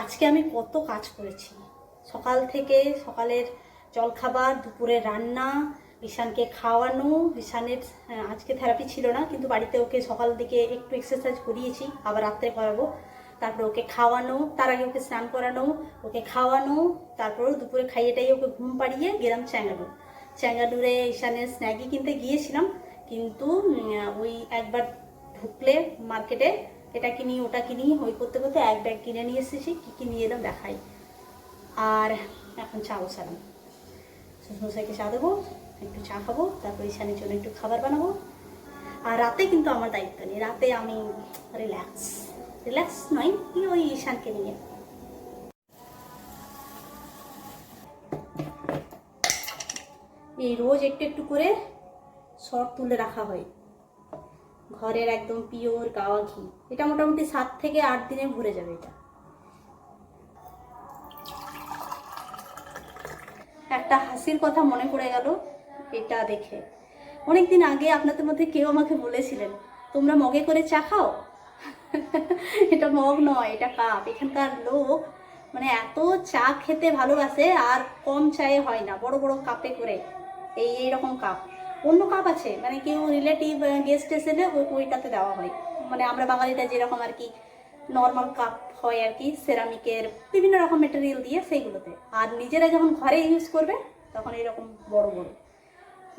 আজকে আমি কত কাজ করেছি সকাল থেকে। সকালের জলখাবার, দুপুরে রান্না, ঈশানকে খাওয়ানো। ঈশানের আজকে থেরাপি ছিল না, কিন্তু বাড়িতে ওকে সকাল দিকে একটু এক্সারসাইজ করিয়েছি, আবার রাত্রে করাবো। তারপরে ওকে খাওয়ানো, তার আগে ওকে স্নান করানো, ওকে খাওয়ানো, তারপর দুপুরে খাইয়েটাই ওকে ঘুম পাড়িয়ে গেলাম চ্যাঙ্গাডুর। চ্যাঙ্গাডুরে ঈশানের স্ন্যাগি কিনতে গিয়েছিলাম, কিন্তু ওই একবার ঢুকলে মার্কেটে এটা কিনি ওটা কিনি ওই করতে করতে এক ব্যাগ কিনে নিয়ে এসেছি। কী কী নিয়ে এলাম দেখাই। আর এখন চা বসালাম, শ্বশুরমশাইকে চা দেবো, একটু চা খাবো, তারপর ঈশানের জন্য একটু খাবার বানাবো। আর রাতে কিন্তু আমার দায়িত্ব নেই, রাতে আমি রিল্যাক্স নয়, ওই ঈশানকে নিয়ে। এই রোজ একটু একটু করে সর তুলে রাখা হয়, ঘরের একদম পিওর গাওয়া ঘি। এটা মোটামুটি 7 থেকে 8 দিনে ভরে যাবে। এটা একটা হাসির কথা মনে পড়ে গেল এটা দেখে। অনেকদিন আগে আপনাদের মধ্যে কেউ আমাকে বলেছিলেন, তোমরা মগে করে চা খাও। এটা মগ নয়, এটা কাপ। এখানকার লোক মানে এত চা খেতে ভালোবাসে, আর কম চায়ে হয় না, বড় বড় কাপে করে। এইরকম কাপ। অন্য কাপ আছে, মানে কেউ রিলেটিভ গেস্ট এসে ওইটাতে দেওয়া হয়। মানে আমরা বাঙালিরা যেরকম আর কি নর্মাল কাপ হয় আর কি, সেরামিকের বিভিন্ন রকম মেটেরিয়াল দিয়ে, সেইগুলোতে। আর নিজেরা যখন ঘরে ইউজ করবে তখন এরকম বড় বড়।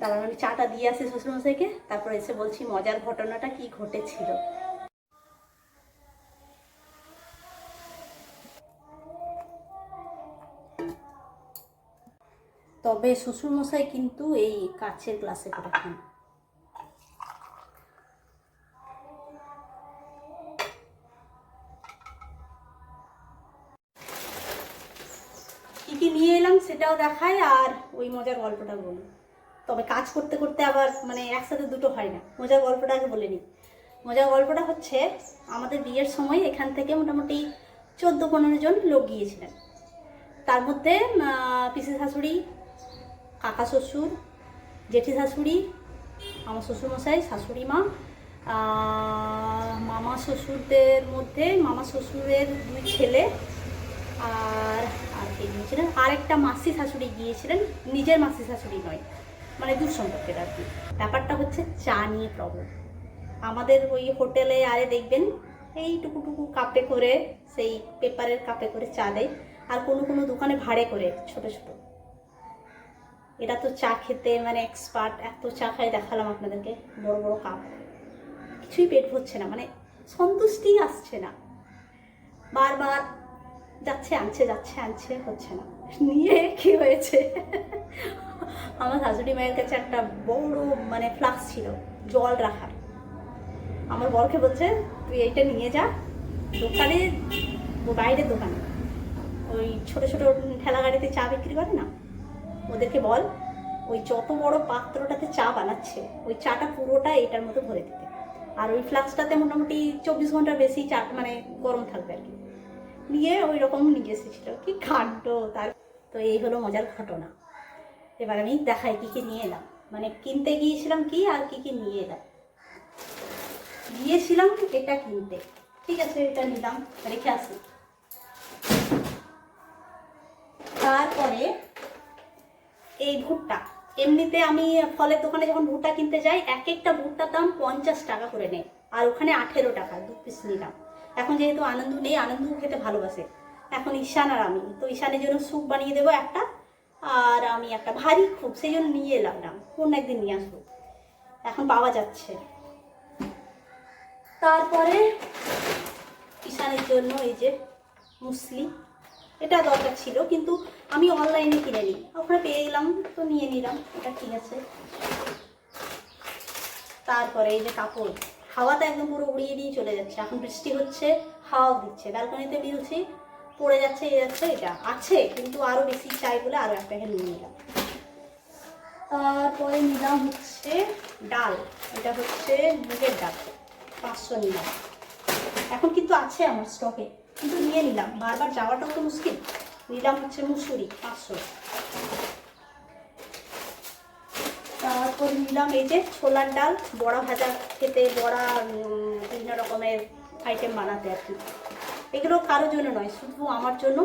তারপর আমি চাটা দিয়ে আসি শ্বশুরমশাইকে, তারপর এসে বলছি মজার ঘটনাটা কি ঘটেছিল। তবে শ্বশুরমশাই কিন্তু এই কাচের গ্লাসে করে খান। কি কি নিয়ে এলাম সেটাও দেখাই, আর ওই মজার গল্পটা বলি। তবে কাজ করতে করতে আবার মানে একসাথে দুটো হয় না। মজার গল্পটা আগে বলে নিই। মজার গল্পটা হচ্ছে, আমাদের বিয়ের সময় এখান থেকে মোটামুটি 14-15 জন লোক গিয়েছিলেন। তার মধ্যে পিসি শাশুড়ি, কাকা শ্বশুর, জেঠি শাশুড়ি, আমার শ্বশুরমশাই, শাশুড়ি মা, মামা শ্বশুরদের মধ্যে মামা শ্বশুরের 2 ছেলে, আর আর কে গিয়েছিলেন, আরেকটা মাসি শাশুড়ি গিয়েছিলেন। নিজের মাসি শাশুড়ি নয়, মানে দূর সম্পর্কের আর কি। ব্যাপারটা হচ্ছে চা নিয়ে প্রবলেম। আমাদের ওই হোটেলে আরে দেখবেন এই টুকু কাপে করে, সেই পেপারের কাপে করে চা দেয়। আর কোনো কোনো দোকানে ভাড়ে করে ছোট ছোট। এরা তো চা খেতে মানে এক্সপার্ট, এত চা খাই দেখালাম আপনাদেরকে, বড় বড় কাপ। কিছুই পেট ভরছে না, মানে সন্তুষ্টিই আসছে না। বারবার যাচ্ছে আনছে, যাচ্ছে আনছে, হচ্ছে না। নিয়ে কি হয়েছে, আমার শাশুড়ি মায়ের কাছে একটা বড় মানে ফ্লাক্স ছিল জল রাখার। আমার বরকে বলছে, তুই এইটা নিয়ে যা দোকানে, বাইরের দোকানে, ওই ছোট ছোট ঠেলা গাড়িতে চা বিক্রি করে না, ওদেরকে বল ওই যত বড় পাত্রটাতে চা বানাচ্ছে ওই চাটা পুরোটা এটার মধ্যে ভরে দিতে। আর ওই ফ্লাক্সটাতে মোটামুটি 24 ঘন্টার বেশি চা মানে গরম থাকবে আর কি। নিয়ে ওই রকম নিয়ে এসেছিল, কি কাণ্ড তার। তো এই হলো মজার ঘটনা। এবার আমি দেখাই কি কি নিয়ে এলাম, মানে কিনতে গিয়েছিলাম কি আর কি কি নিয়ে এলাম। গিয়েছিলাম এটা কিনতে, ঠিক আছে, এটা নিলাম, রেখে আসি। তারপরে এই ভুট্টা, এমনিতে আমি ফলের দোকানে যখন ভুট্টা কিনতে যাই, এক একটা ভুট্টার দাম 50 টাকা করে নেয়, আর ওখানে 18 টাকা 2 পিস নিলাম। এখন যেহেতু আনন্দ নেই, আনন্দ খেতে ভালোবাসে, এখন ঈশান আর আমি, তো ঈশানের জন্য স্যুপ বানিয়ে দেবো একটা, আর আমি একটা ভারী খুব, সেই জন্য নিয়ে এলাম না, অন্য একদিন নিয়ে আসবো, এখন পাওয়া যাচ্ছে। তারপরে ঈশানের জন্য এই যে মুসলি, এটা দরকার ছিল কিন্তু আমি অনলাইনে কিনে নিই, ওখানে পেয়ে গেলাম তো নিয়ে নিলাম, এটা ঠিক আছে। তারপরে এই যে কাপড়, হাওয়াটা একদম পুরো উড়িয়ে দিয়ে চলে যাচ্ছে, এখন বৃষ্টি হচ্ছে, হাওয়াও দিচ্ছে, ব্যালকনিতে মিলছি, পড়ে যাচ্ছে, এটা আছে কিন্তু আরও বেশি চাই বলে আরও এক প্যাকেট নিয়ে নিলাম। তারপরে নিলাম হচ্ছে ডাল, এটা হচ্ছে মুগের ডাল, 500 নিলাম। এখন কিন্তু আছে আমার স্টকে, কিন্তু নিয়ে নিলাম, বারবার যাওয়াটাও তো মুশকিল। নিলাম হচ্ছে মুসুরি 500। তারপর নিলাম এই যে ছোলার ডাল, বড়া ভাজা খেতে, বড়া বিভিন্ন রকমের আইটেম বানাতে আর কি। এগুলো কারোর জন্য নয়, শুধু আমার জন্য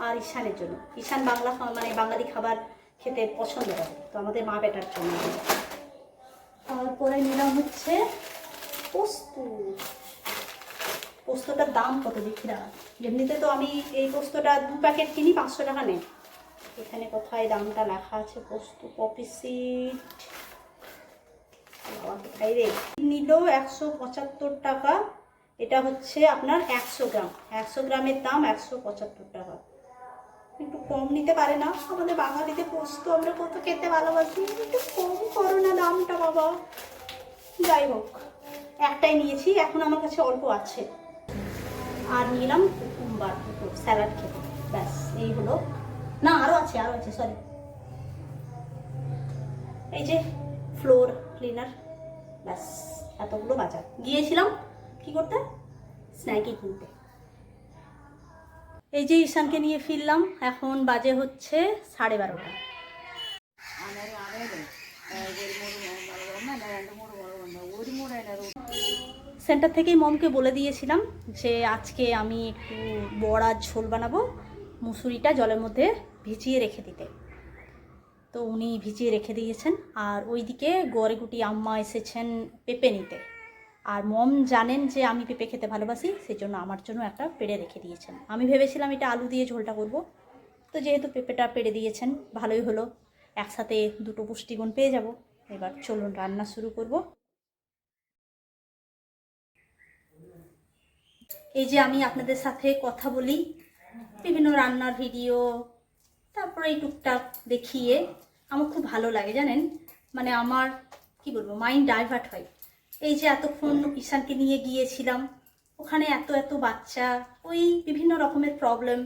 আর ঈশানের জন্য। ঈশান বাংলা মানে বাঙালি খাবার খেতে পছন্দ করে, তো আমাদের মা বেটার জন্য। তারপরে নিলাম হচ্ছে পোস্ত। পোস্তটার দাম কত দেখি না, এমনিতে তো আমি এই পোস্তটা 2 প্যাকেট কিনি, 500 টাকা নেই। এখানে কোথায় দামটা লেখা আছে? পোস্ত পপি সিড কোথায় রে, নিল 175 টাকা। এটা হচ্ছে আপনার 100 গ্রাম, 100 গ্রামের দাম 175 টাকা। একটু কম নিতে পারে না? আমাদের বাঙালিতে পোস্ত আমরা কত খেতে ভালোবাসি, একটু কম করো না দামটা বাবা। যাই হোক, একটাই নিয়েছি, এখন আমার কাছে অল্প আছে। আর নিলাম কুকুম্বার, স্যালাড খেতে, ব্যাস এই হলো। না আরও আছে, আরও আছে, সরি। এই যে ফ্লোর ক্লিনার, ব্যাস এতগুলো বাজার। গিয়েছিলাম কি করতে? স্ন্যাকি কিনতে। এই যে ঈশানকে নিয়ে ফিরলাম, এখন বাজে হচ্ছে 12:30। সেন্টার থেকেই মমকে বলে দিয়েছিলাম যে আজকে আমি একটু বড়ার ঝোল বানাবো, মুসুরিটা জলের মধ্যে ভিজিয়ে রেখে দিতে। তো উনি ভিজিয়ে রেখে দিয়েছেন। আর ওইদিকে গড়েগুটি আম্মা এসেছেন পেঁপে নিতে। আর মম জানেন যে আমি পেঁপে খেতে ভালোবাসি, সেই জন্য আমার জন্য একটা পেড়ে রেখে দিয়েছেন। আমি ভেবেছিলাম এটা আলু দিয়ে ঝোলটা করব, তো যেহেতু পেঁপেটা পেড়ে দিয়েছেন ভালোই হলো, একসাথে দুটো পুষ্টিগুণ পেয়ে যাব। এবার চলুন রান্না শুরু করব। এই যে আমি আপনাদের সাথে কথা বলি, বিভিন্ন রান্নার ভিডিও, তারপরে এই টুকটাক দেখিয়ে আমার খুব ভালো লাগে জানেন। মানে আমার কি বলবো, মাইন্ড ডাইভার্ট হয়। এই যে এতক্ষণ ঈশানকে নিয়ে গিয়েছিলাম, ওখানে এত এত বাচ্চা, ওই বিভিন্ন রকমের প্রবলেম,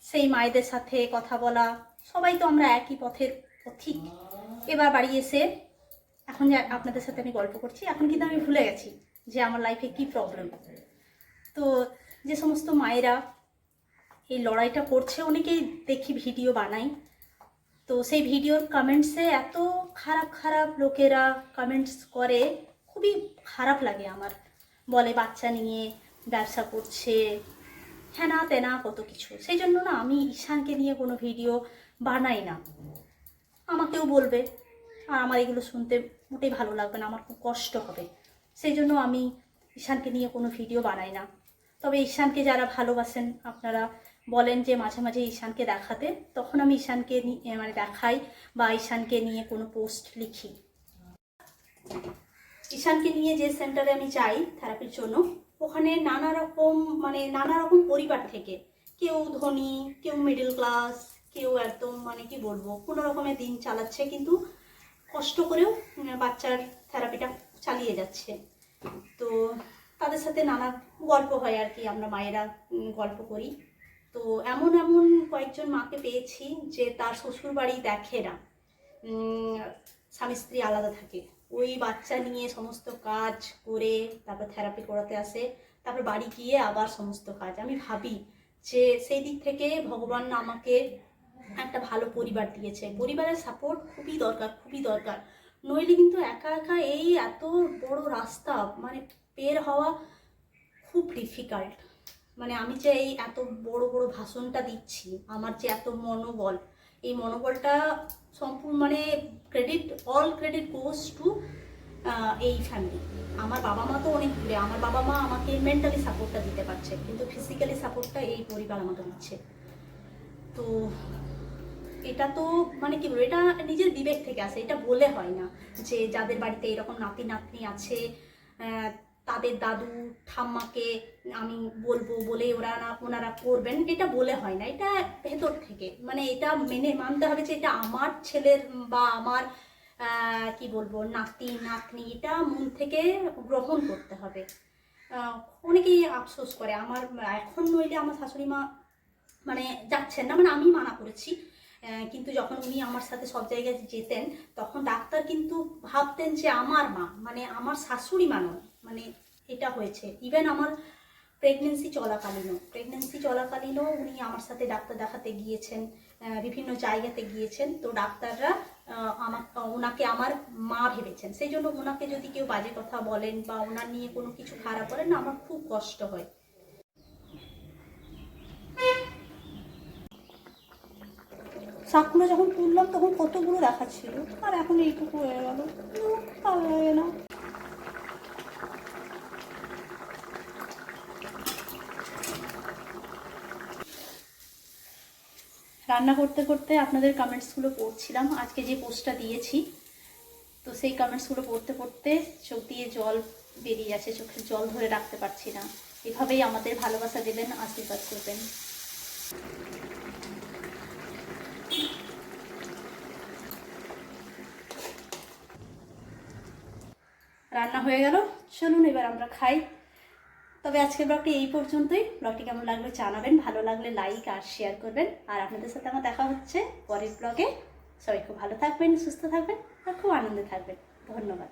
সেই মায়েদের সাথে কথা বলা, সবাই তো আমরা একই পথের পথিক। এবার বাড়ি এসে এখন যে আপনাদের সাথে আমি গল্প করছি, এখন কিন্তু আমি ভুলে গেছি যে আমার লাইফে কি প্রবলেম। তো যে সমস্ত মায়েরা এই লড়াইটা করছে, অনেকেই দেখি ভিডিও বানাই, তো সেই ভিডিওর কমেন্টসে এত খারাপ খারাপ লোকেরা কমেন্টস করে, খুবই খারাপ লাগে আমার। বলে বাচ্চা নিয়ে ব্যবসা করছে, হ্যানা তেনা কত কিছু। সেই জন্য না আমি ঈশানকে নিয়ে কোনো ভিডিও বানাই না। আমাকেও বলবে, আর আমার এগুলো শুনতে মোটেই ভালো লাগবে না, আমার খুব কষ্ট হবে। সেই জন্য আমি ঈশানকে নিয়ে কোনো ভিডিও বানাই না। তবে ঈশানকে যারা ভালোবাসেন আপনারা বলেন যে মাঝে মাঝে ঈশানকে দেখাতে, তখন আমি ঈশানকে মানে দেখাই বা ঈশানকে নিয়ে কোনো পোস্ট লিখি। ঈশানকে নিয়ে যে সেন্টারে আমি যাই থেরাপির জন্য, ওখানে নানা রকম মানে নানা রকম পরিবার থেকে, কেউ ধনী, কেউ মিডল ক্লাস, কেউ একদম মানে কি বলবো কোনো রকমের দিন চালাচ্ছে, কিন্তু কষ্ট করেও বাচ্চার থেরাপিটা চালিয়ে যাচ্ছে। তো তাদের সাথে নানা গল্প হয় আর কি, আমরা মায়েরা গল্প করি। তো এমন এমন কয়েকজন মাকে পেয়েছি যে তার শ্বশুর বাড়ি দেখে না, স্বামী স্ত্রী আলাদা থাকে, ওই বাচ্চা নিয়ে সমস্ত কাজ করে তারপর থেরাপি করাতে আসে, তারপর বাড়ি গিয়ে আবার সমস্ত কাজ। আমি ভাবি যে সেই দিক থেকে ভগবান আমাকে একটা ভালো পরিবার দিয়েছে। পরিবারের সাপোর্ট খুবই দরকার, খুবই দরকার, নইলে কিন্তু একা একা এই এত বড় রাস্তা মানে বের হওয়া খুব ডিফিকাল্ট। মানে আমি যে এই এত বড় বড় ভাষণটা দিচ্ছি, আমার যে এত মনোবল, এই মনোবলটা সম্পূর্ণ মানে অল ক্রেডিট গোস টু এই ফ্যামিলি। আমার বাবা মা তো অনেক দূরে, আমার বাবা মা আমাকে মেন্টালি সাপোর্টটা দিতে পারছে, কিন্তু ফিজিক্যালি সাপোর্টটা এই পরিবার আমাকে দিচ্ছে। তো এটা তো মানে কি বলবো, এটা নিজের বিবেক থেকে আসে, এটা বলে হয় না যে যাদের বাড়িতে এরকম নাতি নাতনি আছে তাদের দাদু ঠাম্মাকে আমি বলবো বলে ওনারা করবেন, এটা বলে হয় না, এটা ভেতর থেকে মানে এটা মেনে মানতে হবে যে এটা আমার ছেলের বা আমার কি বলবো নাতি নাতনি, এটা মন থেকে গ্রহণ করতে হবে। অনেকেই আফসোস করে, আমার এখন নইলে আমার শাশুড়ি মা মানে যাচ্ছেন না, মানে আমি মানা করেছি, কিন্তু যখন উনি আমার সাথে সব জায়গায় যেতেন তখন ডাক্তার কিন্তু ভাবতেন যে আমার মা মানে আমার শাশুড়ি মা নয়, মানে এটা হয়েছে। ইভেন আমার প্রেগনেন্সি চলাকালীনও উনি আমার সাথে ডাক্তার দেখাতে গিয়েছেন, বিভিন্ন জায়গাতে গিয়েছেন। তো ডাক্তাররা ওনাকে আমার মা ভেবেছেন, সেই জন্য ওনাকে যদি কেউ বাজে কথা বলেন বা ওনার নিয়ে কোনো কিছু খারাপ বলেন না, আমার খুব কষ্ট হয়। শাকগুলো যখন তুললাম তখন কতগুলো দেখাচ্ছিল, আর এখন এইটুকু হয়ে গেল, ভালো লাগে না। রান্না করতে করতে আপনাদের কমেন্টসগুলো পড়ছিলাম, আজকে যে পোস্টটা দিয়েছি, তো সেই কমেন্টসগুলো পড়তে পড়তে চোখ দিয়ে জল বেরিয়ে যাচ্ছে, চোখের জল ধরে রাখতে পারছি না। এভাবেই আমাদের ভালোবাসা দেবেন, আশীর্বাদ করবেন। রান্না হয়ে গেল, চলুন এবার আমরা খাই। তবে আজকের ব্লগটি এই পর্যন্তই। ব্লগটি কেমন লাগলো জানাবেন, ভালো লাগলে লাইক আর শেয়ার করবেন। আর আপনাদের সাথে আমার দেখা হচ্ছে পরের ব্লগে। সবাই খুব ভালো থাকবেন, সুস্থ থাকবেন আর খুব আনন্দে থাকবেন। ধন্যবাদ।